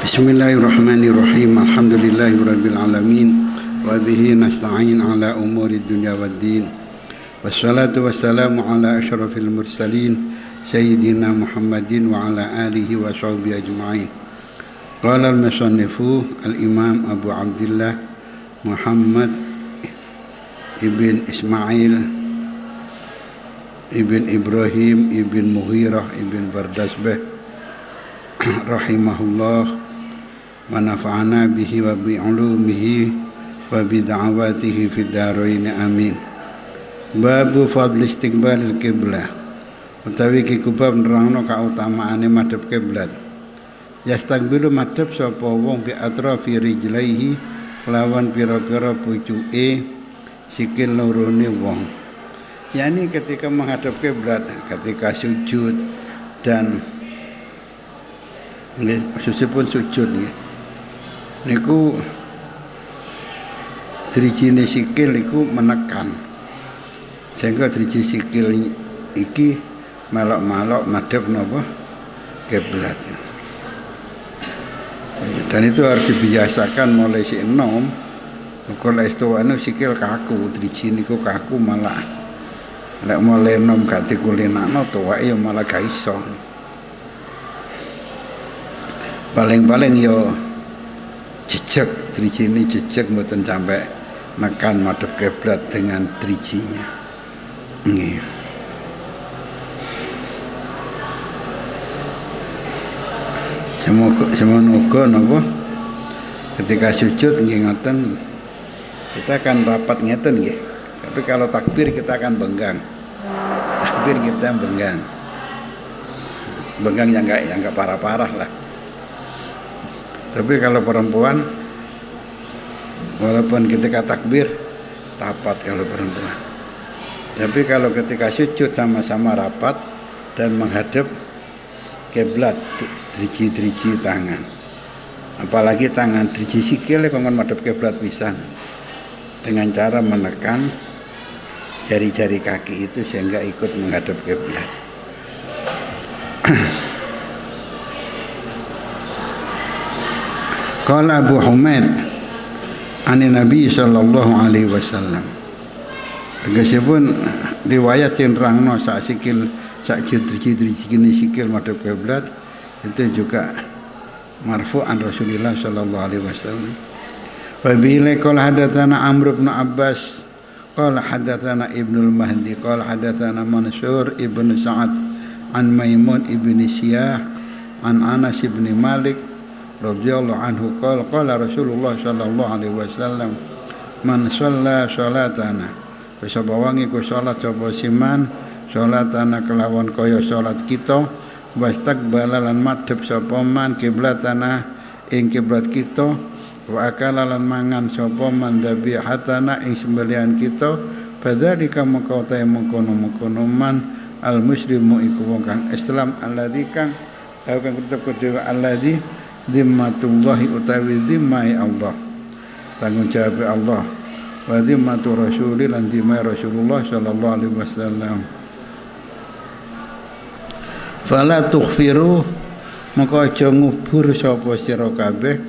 Bismillahirrahmanirrahim. Alhamdulillahirabbil alamin wa bihi nasta'in ala umuri dunya waddin. Wassalatu wassalamu ala asyrafil mursalin sayyidina Muhammadin wa ala alihi wa sahbihi ajma'in. Qala al-musannifu al-imam Abu Abdullah Muhammad ibn Ismail ibn Ibrahim ibn Mughirah ibn Bardasbah rahimahullah wa nafa'ana bihi wa bi ulumihi wa bi da'awatihi fid dharain amin. Babu fadl istiqbalil qiblah, utawi ki kubab nerangno kautamaane madhep kiblat. Yastaqbilu madhep sapa wong bi atrafi rijlaihi lawan pira-pira pucuke sikil lorone wong. Yani ketika menghadap kiblat, ketika sujud dan sesipun sujud niku drijine sikil iku menekan sehingga driji sikil iki malok-malok madhep napa kiblat. Dan itu harus dibiasakan mulai si enom. Kalau istuwane sikil kaku, driji niku kaku malah lek mulai enom gak dikulinakno tuwake malah gak iso. Paling-paling yo jejeg, drijine jejeg mboten sampai nekan madhep kiblat dengan drijinya. Nggih. Semoga napa ketika sujud nggih ngoten kita akan rapat ngeten nggih. Tapi kalau takbir kita akan benggang. Takbir kita benggang. Benggang yang enggak parah-parah lah. Tapi kalau perempuan, walaupun ketika takbir rapat kalau perempuan. Tapi kalau ketika sujud sama-sama rapat dan menghadap kiblat, driji-driji tangan. Apalagi tangan driji sikil kongkon madhep kiblat pisan. Dengan cara menekan jari-jari kaki itu sehingga ikut menghadap kiblat. Qala Abu Humaid ani Nabi sallallahu alaihi wasallam. Tegasipun riwayat yang nerangno sak sikil sak driji-driji kene sikil madhep kiblat itu juga marfu'an Rasulullah sallallahu alaihi wasallam. Wa bihi qala hadatsana Amr bin Abbas qala hadatsana Ibnul Mahdi qala hadatsana Mansur ibn Sa'ad an Maimun ibn Siyah an Anas ibn Malik radhiyallahu anhu qala Rasulullah sallallahu alaihi wasallam man shalla salatana sapa wangi ku salat sapa siman salatana kelawan kaya salat kita wastaqbala lan madhep sapa man kiblatana ing kiblat kita wa akala lan mangan sapa man dhabihatana ing sembelihan kita fadzalika mengko ta mengkono man al muslimu iku wong kang Islam alladzi kang tetep kudu alladzi zimmatullahi utawi zimmai Allah, tanggung jawab Allah, wa zimmatu rasulil lan zimmai Rasulullah sallallahu alaihi wasallam. Fala tukhfiru maka aja ngubur sapa sira kabeh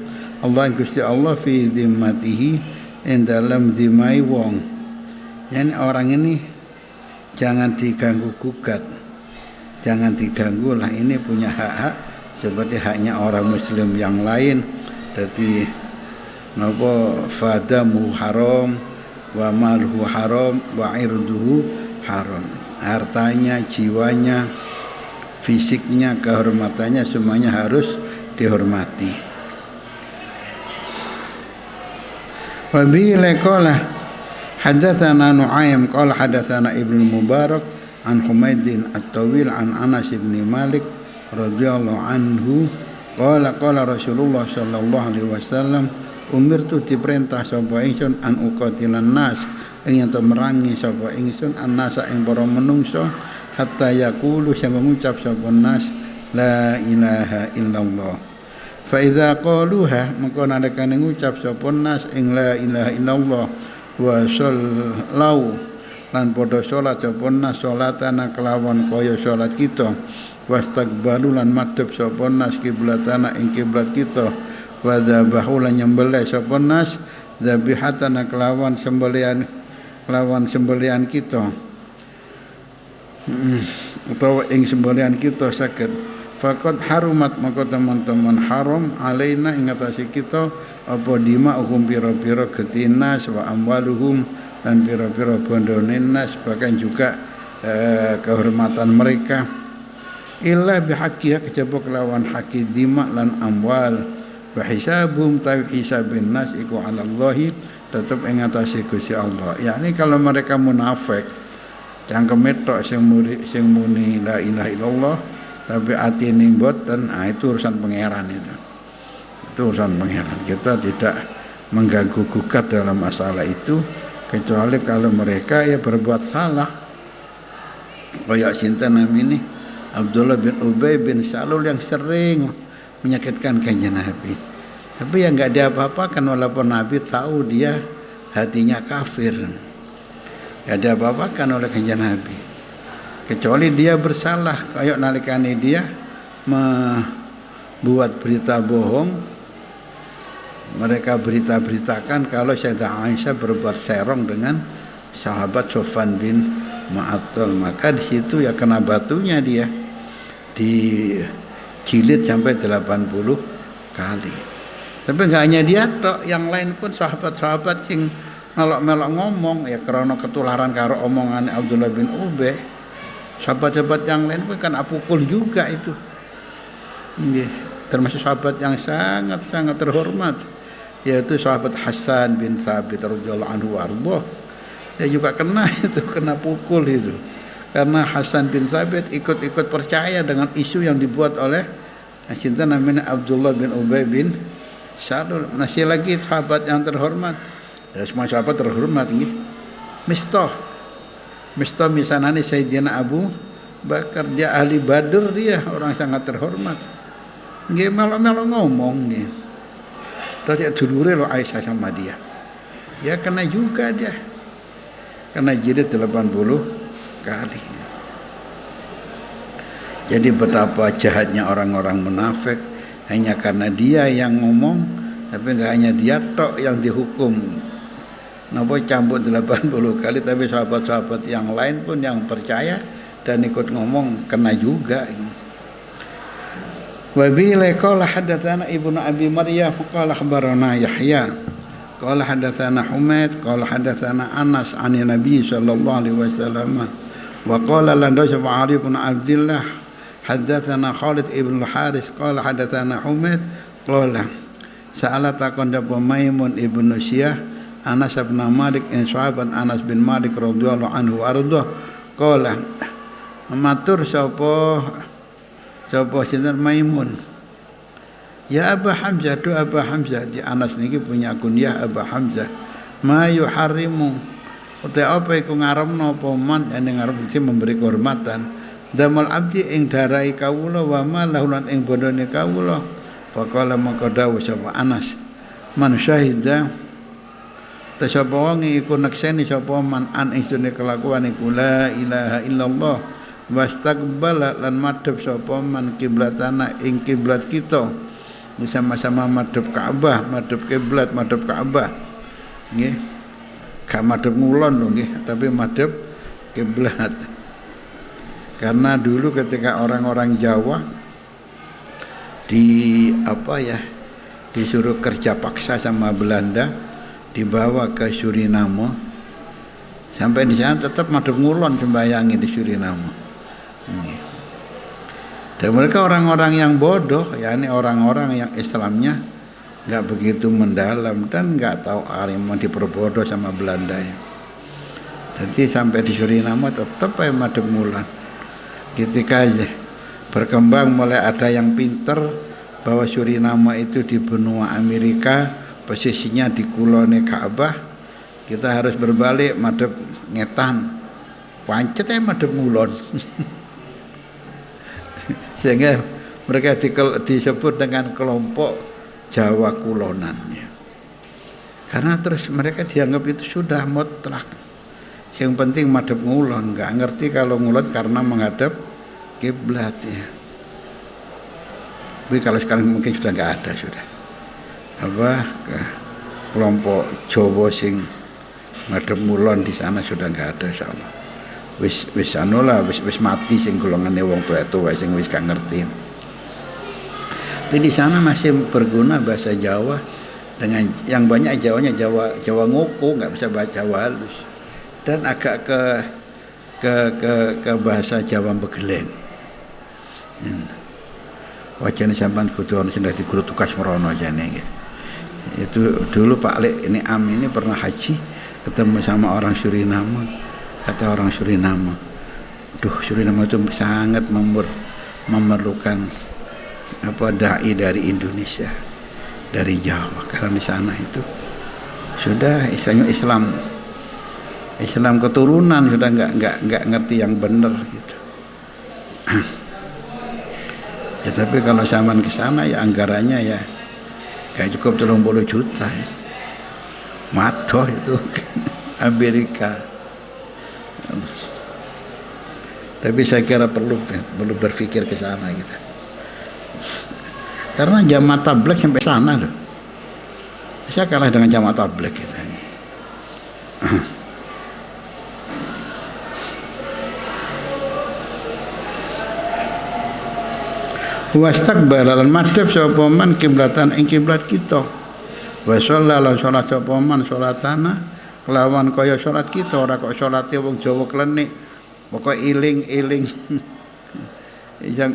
Allah Gusti Allah fi zimmatihi ing dalam zimmai wong. Yani orang ini jangan diganggu gugat, jangan diganggu lah, ini punya hak-hak seperti haknya orang muslim yang lain. Jadi napa fadamu haram wa malhu haram wa irduhu haram, hartanya, jiwanya, fisiknya, kehormatannya semuanya harus dihormati. Wa bi laqala hadatsana Nu'aym qala hadatsana Ibnu Mubarak an Humaydin at-Tawil an Anas bin Malik radhiyallahu anhu qala Rasulullah sallallahu alaihi wasallam umirtu diperintah sapa ingsun an uqatilan nas ing yen merangi sapa ingsun annasa ing para menungso hatta yaqulu sing mengucap sapa nas la ilaha illallah fa idza qaluha mengko nalikane ngucap sapa nas ing la ilaha illallah wa sallau lan padha salat sapa nas salatana kelawan kaya salat kita wastaqbalu lan madhep sapa nas kiblatana ing kiblat kita wa dzabahu lan nyembelih sapa nas dzabihatana kelawan sembelihan kita utawa ing sembelihan kita saged faqad harumat maka teman-teman haram alaina ing atase kita apa dima'uhum pira-pira getinas wa amwaluhum dan pira-pira bondone nas bahkan juga kehormatan mereka illa bihaqqiha kejaba kelawan haqi dima lan amwal wa hisabum ta hisabin nas iku ala Allah tetep ing atase Gusti Allah. Yakni kalau mereka munafik cangkeme tok sing muni la ilaha illallah tapi atine mboten, itu urusan pangeran itu. Itu urusan pangeran. Kita tidak mengganggu gugat dalam masalah itu kecuali kalau mereka ya berbuat salah. Kayak sinten namine Abdullah bin Ubay bin Salul yang sering menyakitkan kanjeng Nabi. Tapi yang enggak diapa-apakan walaupun Nabi tahu dia hatinya kafir. Enggak diapa-apakan oleh kanjeng Nabi. Kecuali dia bersalah kayak nalikane dia membuat berita bohong. Mereka beritakan kalau Sayyidah Aisyah berbuat serong dengan sahabat Sofwan bin Mu'attal, maka di situ ya kena batunya dia dijilid sampai 80 kali. Tapi enggak hanya dia tok, yang lain pun sahabat-sahabat sing melok-melok ngomong ya karena ketularan karo omongan Abdullah bin Ubay. Sahabat-sahabat yang lain pun kan apukul juga itu. Termasuk sahabat yang sangat-sangat terhormat, yaitu sahabat Hasan bin Thabit radhiyallahu anhu warḍah. Dia juga kena pukul itu. Karena Hasan bin Thabit ikut percaya dengan isu yang dibuat oleh cinta namanya Abdullah bin Ubay bin Salul. Masih lagi sahabat yang terhormat. Ya, semua sahabat terhormat nggih. Mistah misalnya Sayyidina Abu Bakar, dia ahli Badr, dia orang sangat terhormat. Nggih melo-melo ngomong nggih. Terus ya dulure lo Aisyah sama dia. Ya kena juga dia. Kena jilid 80 kali. Jadi betapa jahatnya orang-orang munafik hanya karena dia yang ngomong, tapi enggak hanya dia tok yang dihukum. Napa cambuk 80 kali, tapi sahabat-sahabat yang lain pun yang percaya dan ikut ngomong kena juga. Wa bi qala hadatsana Ibnu Abi Maryam qala khabarana Yahya qala hadatsana Humaid qala hadatsana Anas an Nabi sallallahu alaihi wasallam wa qala lan rasul Ali bin Abdullah hadatsana Khalid ibn Haris qala hadatsana Humaid qala sa'ala taqon Maimun ibnu Syah Anas bin Malik sahabat Anas bin Malik radhiyallahu anhu arda qala matur sapa sinten Maimun ya Aba Hamzah tu Aba Hamzah di Anas niki punya kunyah Aba Hamzah ma yuharrimu uta apa iku ngaramno apa man ing ngarep iki memberi kehormatan damal abdi ing darai kawula wa malahulan ing bodone kawula faqala maka dawuh sapa Anas man syahida tasapa wong iku nekseni sapa man an isune kelakuan iku la ilaha illallah wastaqbala lan madhep sapa man kiblatana ing kiblat kita sama-sama madhep Ka'bah madhep kiblat madhep Ka'bah nggih gak madhep ngulon lho nggih tapi madhep kiblat. Karena dulu ketika orang-orang Jawa disuruh kerja paksa sama Belanda dibawa ke Suriname, sampai di sana tetap madhep ngulon sembayangi di Suriname. Dan mereka orang-orang yang bodoh, yakni orang-orang yang Islamnya nggak begitu mendalam dan nggak tahu mau diperbodoh sama Belanda ya. Jadi sampai di Suriname tetap madhep ngulon. Ketika berkembang mulai ada yang pinter bahwa Suriname itu di benua Amerika, posisinya di kulone Ka'bah, kita harus berbalik madhep ngetan, pancet madhep ngulon. Sehingga mereka disebut dengan kelompok Jawa Kulonan ya. Karena terus mereka dianggap itu sudah mutlak, Yang penting madhep ngulon, nggak ngerti kalau ngulon karena menghadap kiblat ya. Tapi kalau sekarang mungkin sudah nggak ada sudah. Kelompok Jawa sing madhep ngulon di sana sudah nggak ada insyaallah. Wis anu lah, wis mati sing golongane wong tuwa-tuwa sing wis gak ngerti. Tapi di sana masih berguna bahasa Jawa dengan yang banyak Jawanya Jawa ngoko, nggak bisa baca Jawa halus. Dan agak ke bahasa Jawa Begelen. Wajane sampean kudu ana sing dadi guru tugas merono jane ya. Itu dulu Pak Lek ini ini pernah haji ketemu sama orang Suriname. Kata orang Suriname, Suriname itu sangat memerlukan dai dari Indonesia, dari Jawa, karena di sana itu sudah istilahnya Islam keturunan sudah nggak ngerti yang benar gitu. Ya tapi kalau zaman ke sana ya anggarannya ya kayak cukup 30 juta ya. Matoh itu Amerika. Tapi saya kira perlu berpikir ke sana kita. Karena jamaah tabligh sampai sana loh. Saya kalah dengan jamaah tabligh kita. Wastaqbala al-madhab sapa man kiblatan ing kiblat kita. Wa shollallahu sholat sapa man sholatana kelawan kaya sholat kita, ora kok sholate wong Jawa klenik. Pokok iling-iling.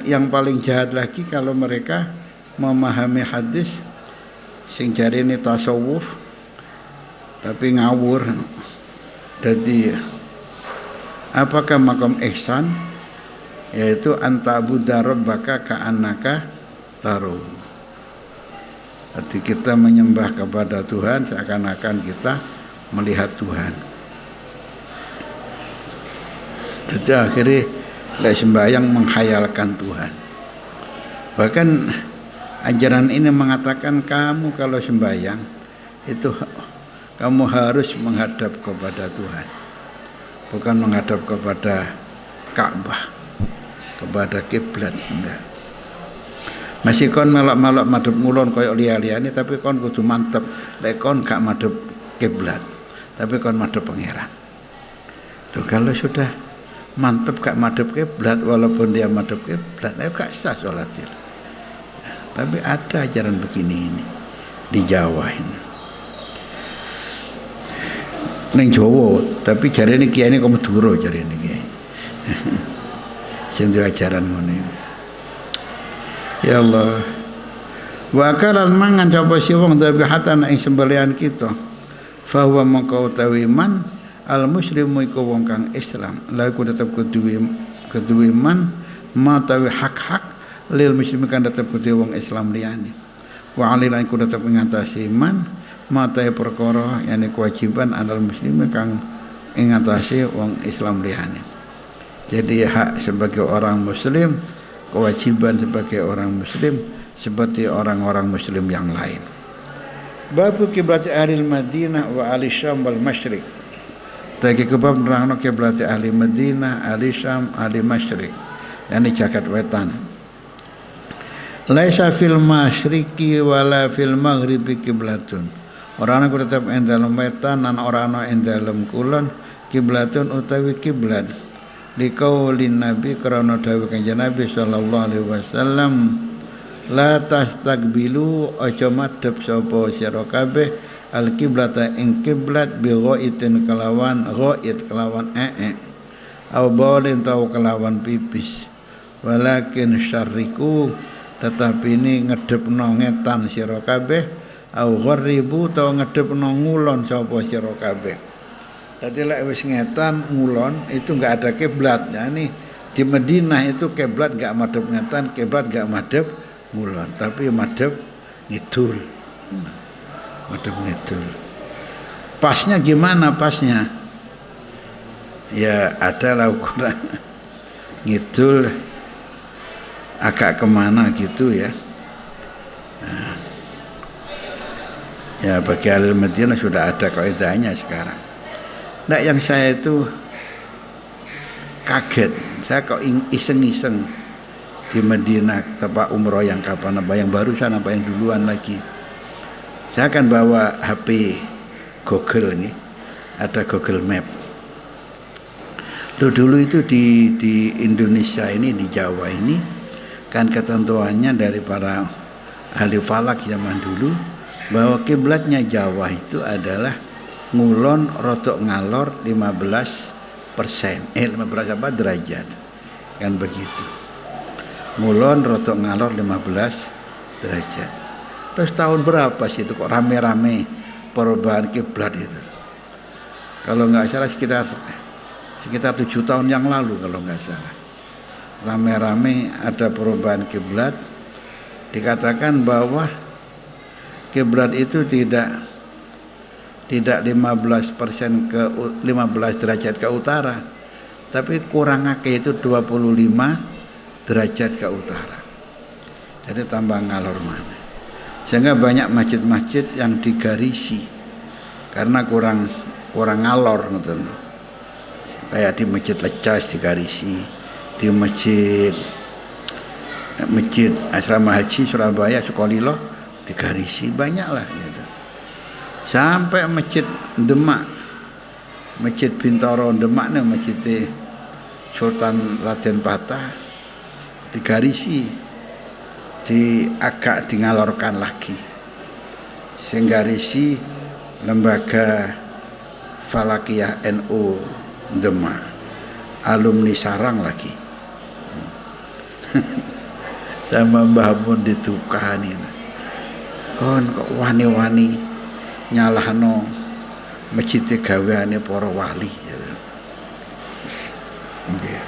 Yang paling jahat lagi kalau mereka memahami hadis sing jarine tasawuf tapi ngawur. Jadi apakah makom ihsan? Yaitu anta'buda rabbaka ka'annaka taruh. Jadi kita menyembah kepada Tuhan seakan-akan kita melihat Tuhan. Jadi akhirnya sembahyang menghayalkan Tuhan. Bahkan ajaran ini mengatakan kamu kalau sembahyang itu kamu harus menghadap kepada Tuhan, bukan menghadap kepada Ka'bah, kepada kiblat. Masih kon melok-melok madhep ngulon koyo liya-liyane tapi kon kudu mantep lek kon gak madhep kiblat tapi kon madhep pangeran. Tuh kalau sudah mantep gak madhep kiblat walaupun dia madhep kiblat gak sah salatnya. Tapi ada ajaran begini ini di Jawa ini. Ning Jawa, tapi jarene kiai ini kok Madura jarene kiai. Sing ajaran ngene. Ya Allah. Wa kalal mangan sapa si wong dzabihatan ing sembelihan kita. Fa huwa mangka utawi man al muslimu iku wong kang Islam. La iku tetep kudu man matawi hak-hak lil muslimin kan tetep kudu wong Islam liyane. Wa alila iku tetep ngatasi man matawi perkara yani kewajiban anal muslimin kang ing ngatasi wong Islam liyane. Jadi hak sebagai orang muslim, kewajiban sebagai orang muslim seperti orang-orang muslim yang lain. Babu kiblat ahli Madinah wa ahli Syam wal Masyriq. Taki kebab nerangno kiblat ahli Madinah, ahli Syam, ahli Masyriq. Yani jagat wetan. Laisa fil masyriqi wala fil maghribi kiblatun. Orang aku tetap ing dalem wetan lan ora ana ing dalem kulon kiblatun utawi kiblat. Liqaulin Nabi karena dawuh Kanjeng Nabi sallallahu alaihi wasallam la tastaqbilu aja madhep sapa sira kabeh al kiblata ing kiblat bi ghaitin kelawan ghaid kelawan au baulin tau kelawan pipis walakin syarriku tetapi ini ngedepno ngetan sira kabeh au gharibu tau ngedepno ngulon sapa sira kabeh. Jadi lek wis ngetan ngulon itu enggak ada kiblat. Yani di Madinah itu kiblat enggak madhep ngetan, kiblat enggak madhep ngulon, tapi madhep ngidul. Madhep ngidul. Pasnya gimana pasnya? Ya adalah ukuran ngidul agak kemana gitu ya. Nah, ya bagi ahli Madinah sudah ada kaidahnya sekarang. Nggak, yang saya itu kaget. Saya kok iseng-iseng di Madinah tempat umroh yang kapan, apa yang barusan, apa yang duluan lagi. Saya akan bawa HP Google ini, ada Google Map. Dulu itu di Indonesia ini, di Jawa ini kan ketentuannya dari para ahli falak zaman dulu bahwa kiblatnya Jawa itu adalah ngulon rotok ngalor 15%, 15 apa derajat, kan begitu. Ngulon rotok ngalor 15 derajat. Terus tahun berapa sih itu kok rame-rame perubahan kiblat itu? Kalau nggak salah sekitar 7 tahun yang lalu kalau nggak salah. Rame-rame ada perubahan kiblat. Dikatakan bahwa kiblat itu tidak 15% ke 15 derajat ke utara, tapi kurang akeh itu 25 derajat ke utara. Jadi tambah ngalor mana. Sehingga banyak masjid-masjid yang digarisi karena kurang ngalor gitu. Kayak di Masjid Lecas digarisi, di masjid Asrama Haji Surabaya Sukolilo digarisi, banyak lah gitu. Sampai Masjid Demak, Masjid Bintoro Demak nih, Masjid Sultan Raden Patah digarisi, agak dingalorkan lagi. Sehingga garisi lembaga Falakiyah NU Demak, alumni Sarang lagi. Sama Mbah Mun ditukani. Kon kok wani-wani nyalahno masjid gaweane para wali. Nggih.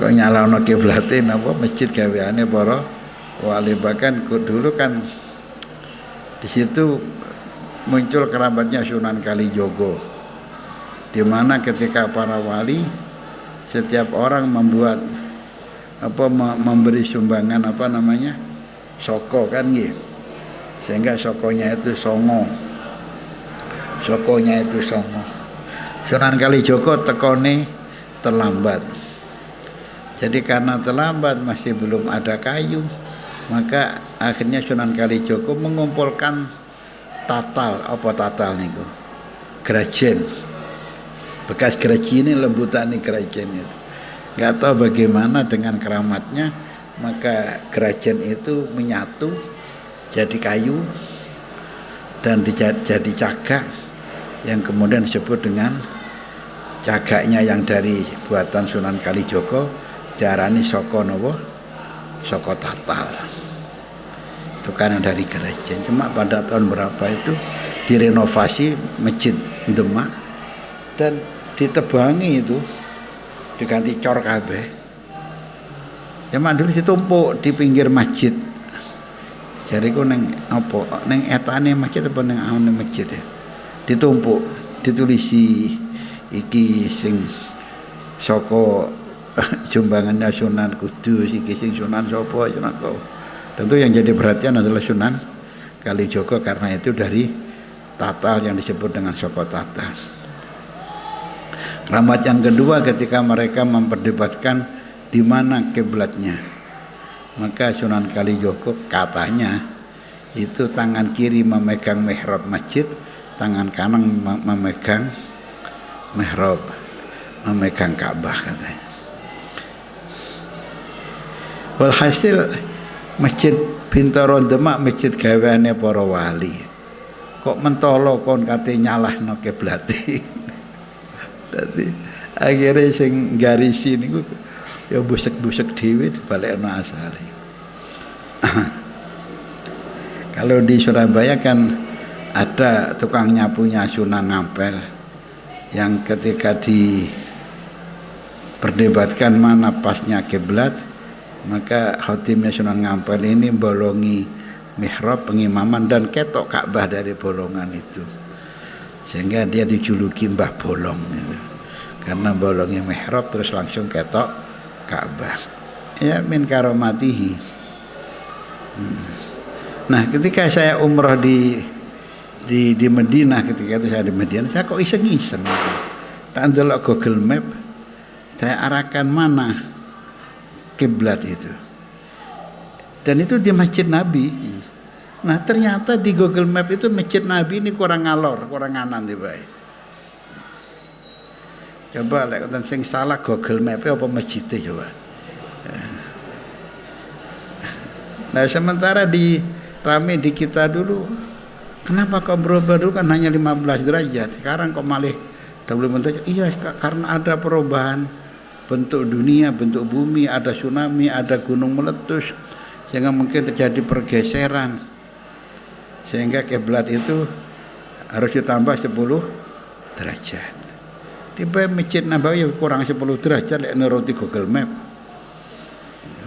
Kok nyalahno kiblate napa masjid gaweane para wali. Bahkan dulu kan di situ muncul kerabatnya Sunan Kalijogo, di mana ketika para wali setiap orang membuat memberi sumbangan soko kan gitu, sehingga sokonya itu songo. Sunan Kalijogo tekone terlambat, jadi karena terlambat masih belum ada kayu, maka akhirnya Sunan Kalijogo mengumpulkan tatal niku, gerajen. Bekas geraji ini lembutan nih gerajen itu. Gak tahu bagaimana dengan keramatnya, maka gerajen itu menyatu jadi kayu dan jadi cagak yang kemudian disebut dengan cagaknya yang dari buatan Sunan Kalijogo diarani soko tatal. Itu kan dari gerajen. Cuma pada tahun berapa itu direnovasi Masjid Demak dan ditebangi itu, diganti cor kabeh. Zaman dulu ditumpuk di pinggir masjid. Jariku neng etane masjid apa neng aune masjid ya. Ditumpuk, ditulisi iki sing saka sumbangan Sunan Kudus, iki sing Sunan sapa, Sunan kau. Tentu yang jadi perhatian adalah Sunan Kalijogo karena itu dari tatal yang disebut dengan soko tatal. Keramat yang kedua ketika mereka memperdebatkan di mana kiblatnya, maka Sunan Kalijogo katanya itu tangan kiri memegang mihrab masjid, tangan kanan memegang mihrab, memegang Ka'bah katanya. Walhasil Masjid Bintoro Demak masjid gaweane para wali. Kok mentolo kon kate nyalahno kiblate. Dadi akhirnya sing garisi niku ya busek-busek dhewe dibalekno asale. Kalau di Surabaya kan ada tukang nyapunya Sunan Ampel yang ketika diperdebatkan mana pasnya kiblat, maka khatimnya Sunan Ampel ini bolongi mihrab pengimaman dan ketok Ka'bah dari bolongan itu, sehingga dia dijuluki Mbah Bolong gitu. Karena bolongnya mihrab terus langsung ketok Ka'bah. Ya min karomatihi. Nah, ketika saya umroh di Madinah, ketika itu saya di Madinah, saya kok iseng-iseng gitu. tak ndelok Google Map, saya arahkan mana kiblat itu. Dan itu di Masjid Nabi. Nah ternyata di Google Map itu Masjid Nabi ini kurang ngalor, kurang nganan nih baik. Coba lek like, sing salah Google Map apa masjidnya coba. Nah sementara di rame di kita dulu, kenapa kok berubah dulu kan hanya 15 derajat, sekarang kok malah 25 derajat? Iya karena ada perubahan bentuk dunia, bentuk bumi, ada tsunami, ada gunung meletus, sehingga mungkin terjadi pergeseran, sehingga kiblat itu harus ditambah 10 derajat. Tiba Masjid Nabawi kurang 10 derajat lek nuruti Google Map.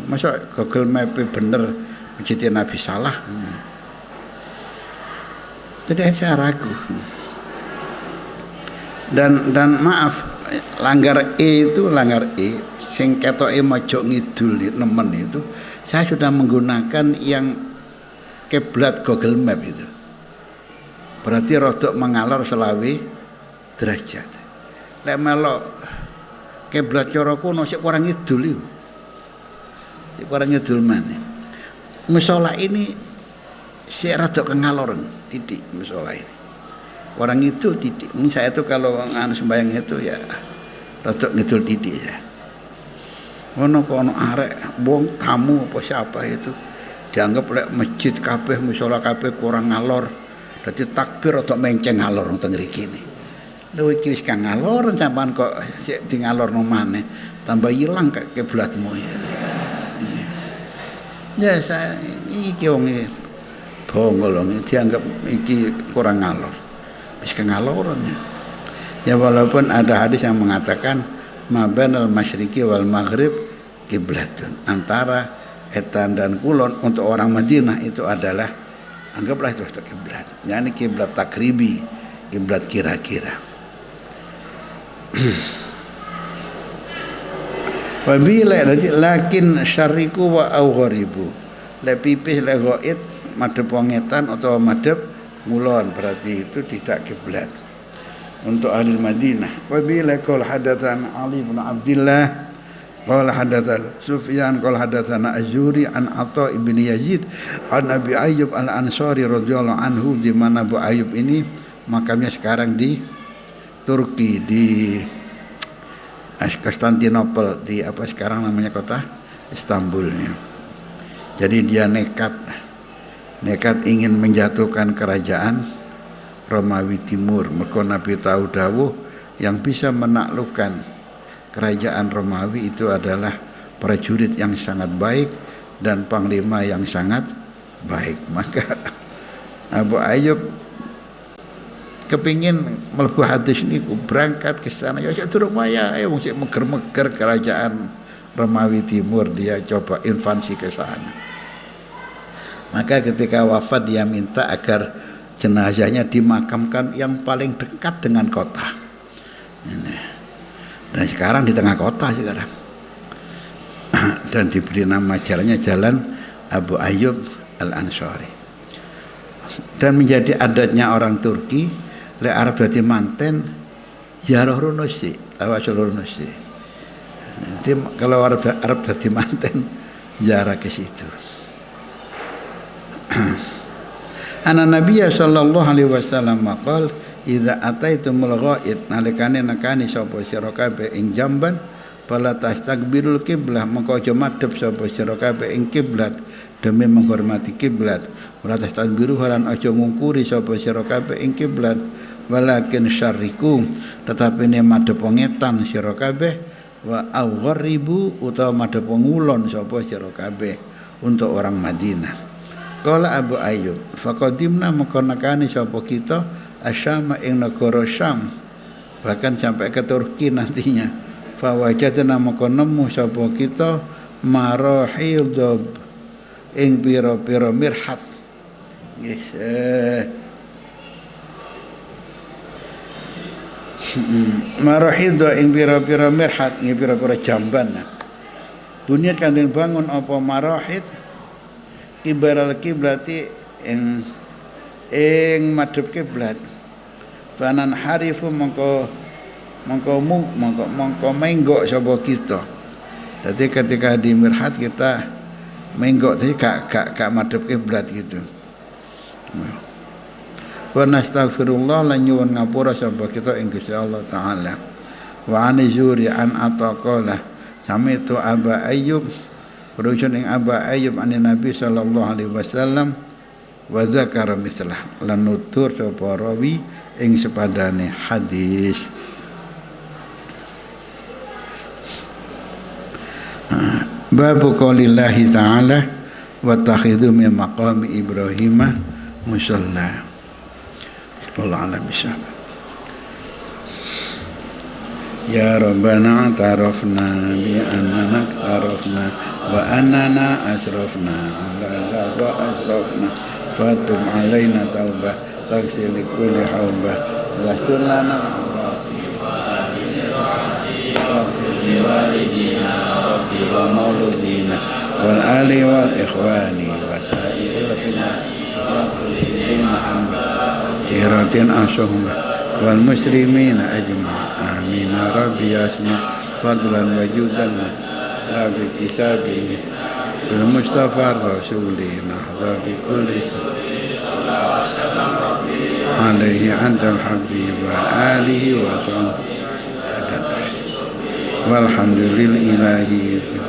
Masa Google Map bener Masjid Nabi salah? Jadi saya ragu. Dan maaf, langgar itu langgar sing ketoke mojok ngidul nemen itu, saya sudah menggunakan yang kiblat Google Map itu. Berarti rodok mengalor selawe derajat. Lek melok kiblat cara kuno sik kurang ngidul iku. Sik kurang ngidul maneh. Mushola ini sik rodok kengaloren titik mushola ini. Orang itu titik. Ini saya tuh kalau sembahyang itu ya rodok ngidul titik ya. Ono kono arek wong tamu apa siapa itu dianggap lek masjid kabeh mushola kabeh kurang ngalor. Dadi takbir rodok menceng ngalor teng mriki iki. Lha iki wis kang ngalor sampean kok sik di ngalorno maneh tambah ilang kiblatmu ya. Ya saya iki wong bongol dianggap iki kurang ngalor. Wis kengaloran ya. Walaupun ada hadis yang mengatakan mabanal masyriqi wal maghrib kiblatun, antara etan dan kulon untuk orang Madinah itu adalah anggaplah itu kiblat. Yani kiblat takribi, kiblat kira-kira. Wabila lakin syariku wa awgharibu. Le pipis le ghaid madhep wengetan atau madhep ngulon, berarti itu tidak kiblat untuk ahli Madinah. Wabila qol hadatsan Ali bin Abdullah qala hadatsan Sufyan qala hadatsana Az-Zuhri an Atha ibn Yazid an Abi Ayyub Al-Ansari radhiyallahu anhu, di mana Abu Ayyub ini makamnya sekarang di Turki, di Konstantinopel, di apa sekarang namanya kota Istanbul ya. Jadi dia nekat ingin menjatuhkan kerajaan Romawi Timur. Mergo Nabi tahu dawuh yang bisa menaklukkan kerajaan Romawi itu adalah prajurit yang sangat baik dan panglima yang sangat baik. Maka Abu Ayyub kepingin mlebu hadis niku, berangkat ke sana ya durung waya wong sik meger-meger kerajaan Romawi Timur, dia coba invasi ke sana. Maka ketika wafat dia minta agar jenazahnya dimakamkan yang paling dekat dengan kota. Dan sekarang di tengah kota sekarang. Dan diberi nama jalannya Jalan Abu Ayyub Al-Ansari. Dan menjadi adatnya orang Turki, lek Arab dadi manten ziarah rono sik, tawasul rono sik. Nanti kalau Arab dadi manten ziarah ke situ. Ana Nabi sallallahu alaihi wasallam maqal idza ataitumul ghaid, nalikane nekani sapa sira kabeh ing jamban fala tastakbirul qiblah, mengko aja madhep sapa sira kabeh ing kiblat demi menghormati kiblat. Wala tastakbiru lan aja ngungkuri sapa sira kabeh ing kiblat, walakin syariku, tetapi ne madhep ngetan sira kabeh, wa awgharibu utawa madhep ngulon sapa sira kabeh untuk orang Madinah. Qala Abu Ayyub faqadimna mengkonakani sapa kita asyama ing negara Syam, bahkan sampai ke Turki nantinya. Fa wajadna mengkonemu sapa kita marahidab ing pira-pira mirhat. Yes, marahidho ing pira-pira mirhat, ing pira-pira jamban. Bunyat kang den bangun apa marahid kibaral kiblati ing madhep kiblat. Fanan harifu mongko mongko menggok sapa kita. Jadi ketika di mirhat kita menggok tadi gak madhep kiblat gitu. Wa nastaghfirullah lan nyuwun ngapura sapa kita ing Gusti Allah taala. Wa an zuri an ataqala sami tu Aba Ayyub rujuk ing Aba Ayyub an Nabi sallallahu alaihi wasallam wa dzakara mislah lan nutur sapa rawi ing sepadane hadis. Babu qaulillahi ta'ala wa takhidhu min maqami Ibrahim musalla. Wallahu a'lam bishawab. Ya Rabbana tarafna bi annana tarafna wa annana asrafna ala wa asrafna fatum alaina taubah taghsil kulli haubah wastur lana walidina rabbi wa mauludina wal ali wal ikhwani wa sa'iril khiratin asuhum wal muslimina ajma' amin rabbi asma fadlan wa judan la bi tisabi bil mustafa rasuli nahdha bi kulli alaihi antal habib wa alihi wa sahbihi walhamdulillahi fil